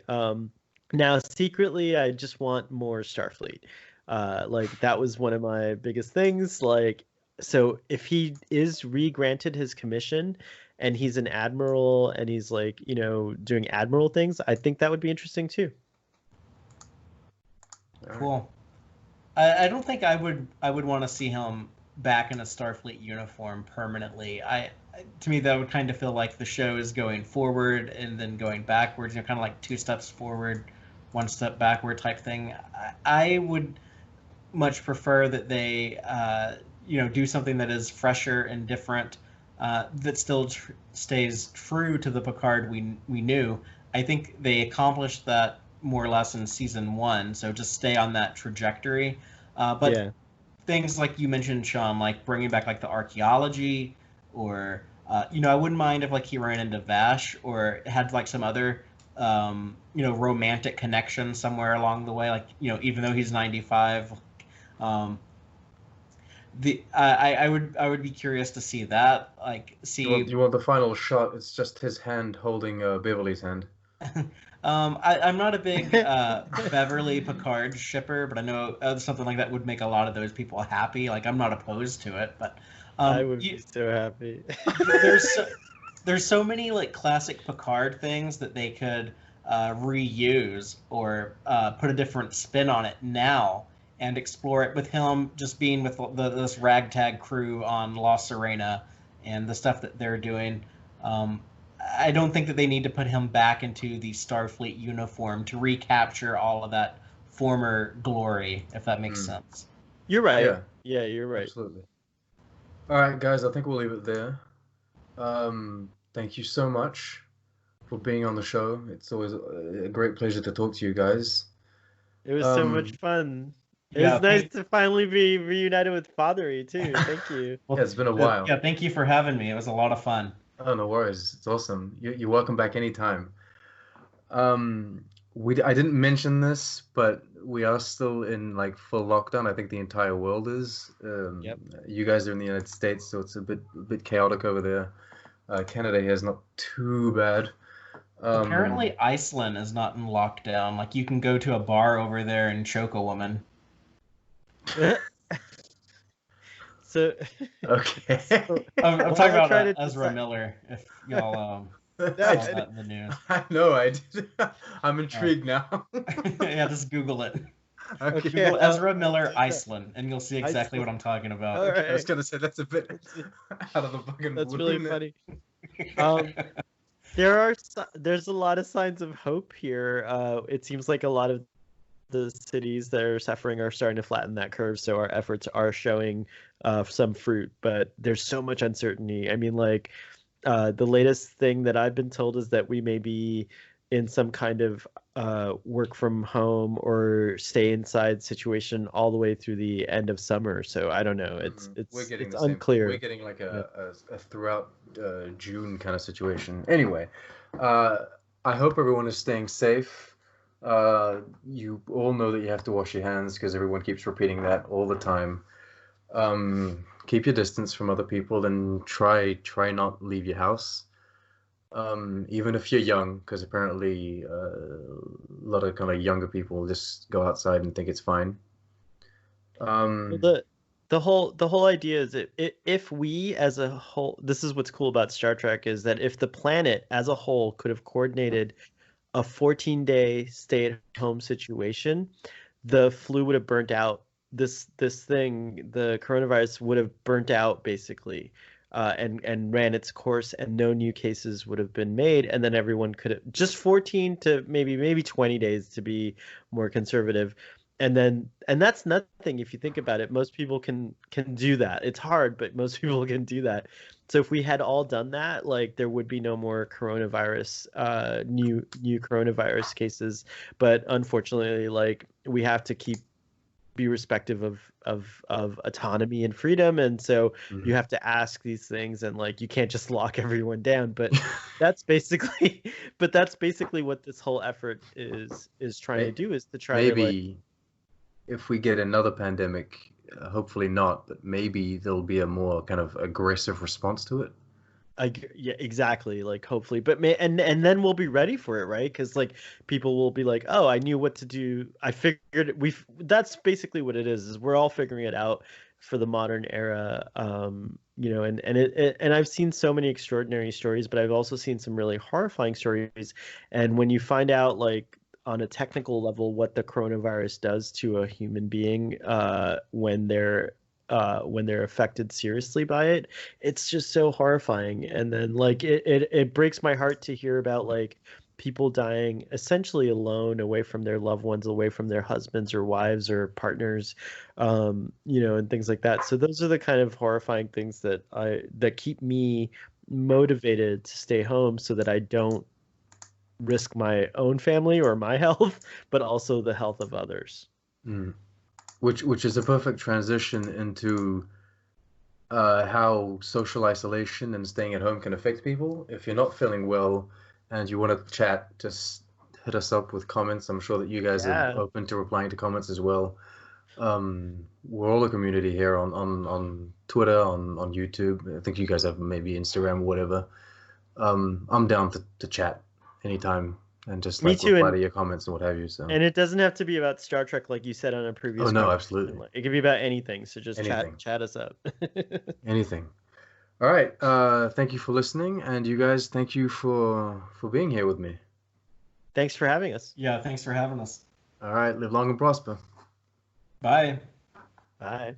Now secretly I just want more Starfleet. Like that was one of my biggest things. Like so if he is re-granted his commission and he's an admiral and he's like, you know, doing admiral things, I think that would be interesting too. Cool. I don't think I would want to see him back in a Starfleet uniform permanently. To me that would kind of feel like the show is going forward and then going backwards, you know, kind of like 2 steps forward, 1 step backward type thing. I would much prefer that they you know, do something that is fresher and different, that still stays true to the Picard we knew. I think they accomplished that more or less in season 1, so just stay on that trajectory. But yeah. Things like you mentioned, Sean, like bringing back like the archaeology, or you know, I wouldn't mind if like he ran into Vash or had like some other you know, romantic connection somewhere along the way. Like, you know, even though he's 95, I would be curious to see that. Like, see. You want the final shot? It's just his hand holding Beverly's hand. I'm not a big Beverly Picard shipper, but I know something like that would make a lot of those people happy. Like, I'm not opposed to it, but I would be so happy. there's so many like classic Picard things that they could reuse or put a different spin on it now and explore it with him just being with this ragtag crew on La Serena and the stuff that they're doing. I don't think that they need to put him back into the Starfleet uniform to recapture all of that former glory, if that makes sense. You're right. Yeah, you're right. Absolutely. All right, guys, I think we'll leave it there. Thank you so much for being on the show. It's always a great pleasure to talk to you guys. It was so much fun. It was nice to finally be reunited with Fatheree, too. Thank you. Well, it's been a while. Yeah, thank you for having me. It was a lot of fun. Oh, no worries. It's awesome. You're welcome back anytime. I didn't mention this, but we are still in like full lockdown. I think the entire world is. Yep. You guys are in the United States, so it's a bit chaotic over there. Canada here is not too bad. Apparently, Iceland is not in lockdown. Like, you can go to a bar over there and choke a woman. So okay. I'm talking about Ezra Miller. If y'all saw that in the news. I know, I did. I'm intrigued now. Yeah, just Google it. Okay. Google Ezra Miller Iceland, and you'll see exactly what I'm talking about. All right. I was gonna say that's a bit out of the fucking. That's really funny. There's a lot of signs of hope here. It seems like a lot of the cities that are suffering are starting to flatten that curve, so our efforts are showing some fruit, but there's so much uncertainty. I mean, like the latest thing that I've been told is that we may be in some kind of work from home or stay inside situation all the way through the end of summer. So I don't know. It's unclear. We're getting like a throughout June kind of situation. Anyway, I hope everyone is staying safe. You all know that you have to wash your hands because everyone keeps repeating that all the time. Keep your distance from other people and try not leave your house. Even if you're young, because apparently a lot of kind of younger people just go outside and think it's fine. The whole idea is that if we as a whole, this is what's cool about Star Trek, is that if the planet as a whole could have coordinated a 14-day stay-at-home situation, the flu would have burnt out. This thing, the coronavirus, would have burnt out basically, and ran its course, and no new cases would have been made, and then everyone could have just 14 to maybe 20 days to be more conservative, and that's nothing if you think about it. Most people can do that. It's hard, but most people can do that. So if we had all done that, like, there would be no more coronavirus, new coronavirus cases. But unfortunately, like, we have to keep be respective of autonomy and freedom, and so Mhm. you have to ask these things, and like you can't just lock everyone down. But that's basically what this whole effort is trying to do, is to try to like, Maybe if we get another pandemic, hopefully not, but maybe there'll be a more kind of aggressive response to it. yeah, exactly, like hopefully, but and then we'll be ready for it, right? Because like people will be like, oh, I knew what to do, I figured it. That's basically what it is we're all figuring it out for the modern era. You know, and I've seen so many extraordinary stories, but I've also seen some really horrifying stories. And when you find out, like, on a technical level, what the coronavirus does to a human being when they're affected seriously by it, it's just so horrifying. And then like it breaks my heart to hear about like people dying essentially alone, away from their loved ones, away from their husbands or wives or partners, you know, and things like that. So those are the kind of horrifying things that keep me motivated to stay home, so that I don't risk my own family or my health, but also the health of others. Mm. Which is a perfect transition into how social isolation and staying at home can affect people. If you're not feeling well and you want to chat, just hit us up with comments. I'm sure that you guys are Yeah. open to replying to comments as well. We're all a community here on Twitter, on YouTube. I think you guys have maybe Instagram or whatever. I'm down to chat anytime and just Me like too. reply to your comments and what have you. So, And it doesn't have to be about Star Trek, like you said on a oh previous no, conversation. absolutely. Like, it can be about anything. So just Anything. chat us up. Anything. All right. Thank you for listening, and you guys, thank you for being here with me. Thanks for having us. Yeah, thanks for having us. All right. Live long and prosper. Bye. Bye.